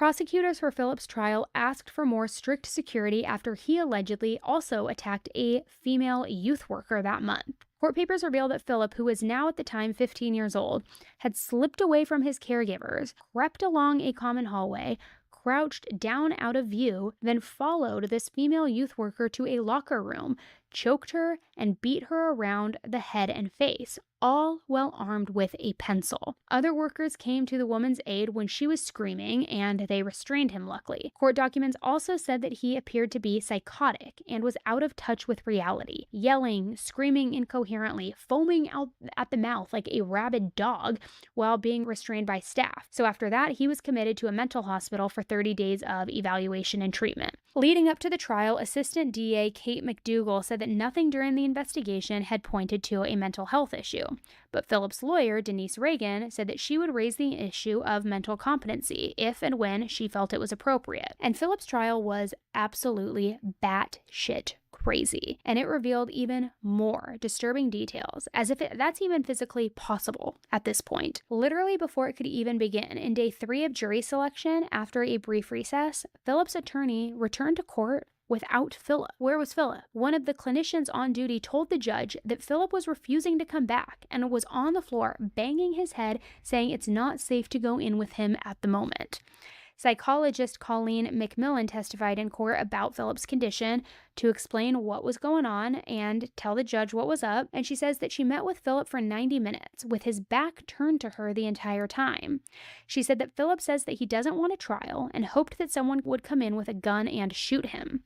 Prosecutors for Philip's trial asked for more strict security after he allegedly also attacked a female youth worker that month. Court papers reveal that Philip, who was now at the time 15 years old, had slipped away from his caregivers, crept along a common hallway, crouched down out of view, then followed this female youth worker to a locker room, choked her, and beat her around the head and face, all while armed with a pencil. Other workers came to the woman's aid when she was screaming, and they restrained him, luckily. Court documents also said that he appeared to be psychotic and was out of touch with reality, yelling, screaming incoherently, foaming out at the mouth like a rabid dog while being restrained by staff. So after that, he was committed to a mental hospital for 30 days of evaluation and treatment. Leading up to the trial, Assistant DA Kate McDougal said that nothing during the investigation had pointed to a mental health issue. But Philip's lawyer, Denise Reagan, said that she would raise the issue of mental competency if and when she felt it was appropriate. And Philip's trial was absolutely batshit crazy, and it revealed even more disturbing details, as if that's even physically possible at this point. Literally before it could even begin, in day 3 of jury selection, after a brief recess, Philip's attorney returned to court without Philip. Where was Philip? One of the clinicians on duty told the judge that Philip was refusing to come back and was on the floor banging his head, saying it's not safe to go in with him at the moment. Psychologist Colleen McMillan testified in court about Philip's condition to explain what was going on and tell the judge what was up, and she says that she met with Philip for 90 minutes with his back turned to her the entire time. She said that Philip says that he doesn't want a trial and hoped that someone would come in with a gun and shoot him.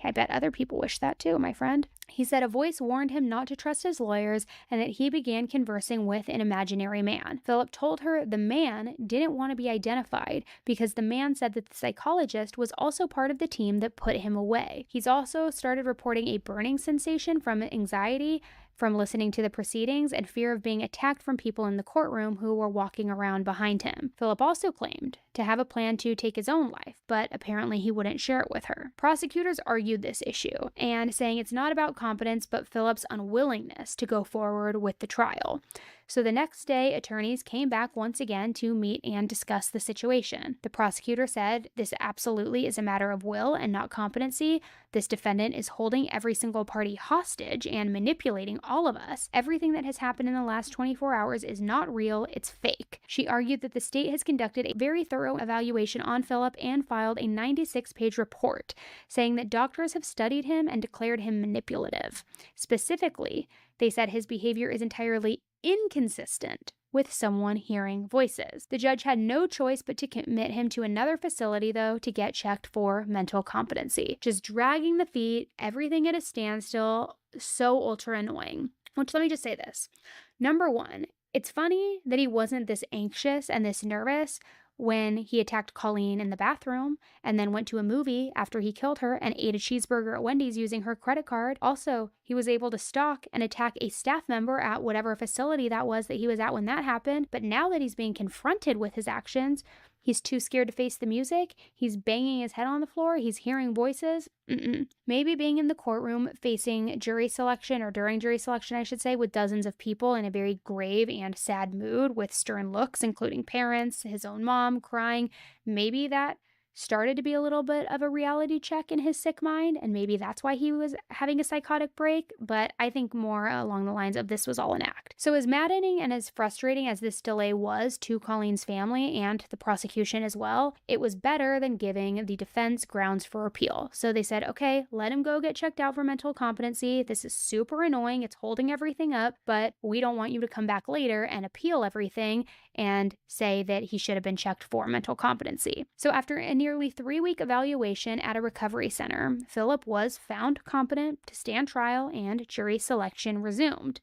I bet other people wish that too, my friend. He said a voice warned him not to trust his lawyers and that he began conversing with an imaginary man. Philip told her the man didn't want to be identified because the man said that the psychologist was also part of the team that put him away. He's also started reporting a burning sensation from anxiety from listening to the proceedings and fear of being attacked from people in the courtroom who were walking around behind him. Philip also claimed to have a plan to take his own life, but apparently he wouldn't share it with her. Prosecutors argued this issue and saying it's not about competence but Philip's unwillingness to go forward with the trial. So the next day, attorneys came back once again to meet and discuss the situation. The prosecutor said, "This absolutely is a matter of will and not competency. This defendant is holding every single party hostage and manipulating all of us. Everything that has happened in the last 24 hours is not real, it's fake." She argued that the state has conducted a very thorough evaluation on Philip and filed a 96-page report saying that doctors have studied him and declared him manipulative. Specifically, they said his behavior is entirely inconsistent with someone hearing voices. The judge had no choice but to commit him to another facility, though, to get checked for mental competency. Just dragging the feet, everything at a standstill, so ultra annoying. Which, let me just say this. Number one, it's funny that he wasn't this anxious and this nervous when he attacked Colleen in the bathroom and then went to a movie after he killed her and ate a cheeseburger at Wendy's using her credit card. Also, he was able to stalk and attack a staff member at whatever facility that was that he was at when that happened. But now that he's being confronted with his actions, he's too scared to face the music. He's banging his head on the floor. He's hearing voices. Maybe being in the courtroom facing jury selection, or during jury selection, I should say, with dozens of people in a very grave and sad mood with stern looks, including parents, his own mom crying. Maybe that started to be a little bit of a reality check in his sick mind, and maybe that's why he was having a psychotic break, but I think more along the lines of this was all an act. So as maddening and as frustrating as this delay was to Colleen's family and the prosecution as well, it was better than giving the defense grounds for appeal. So they said, okay, let him go get checked out for mental competency. This is super annoying. It's holding everything up, but we don't want you to come back later and appeal everything and say that he should have been checked for mental competency. So after a nearly 3-week evaluation at a recovery center, Philip was found competent to stand trial and jury selection resumed.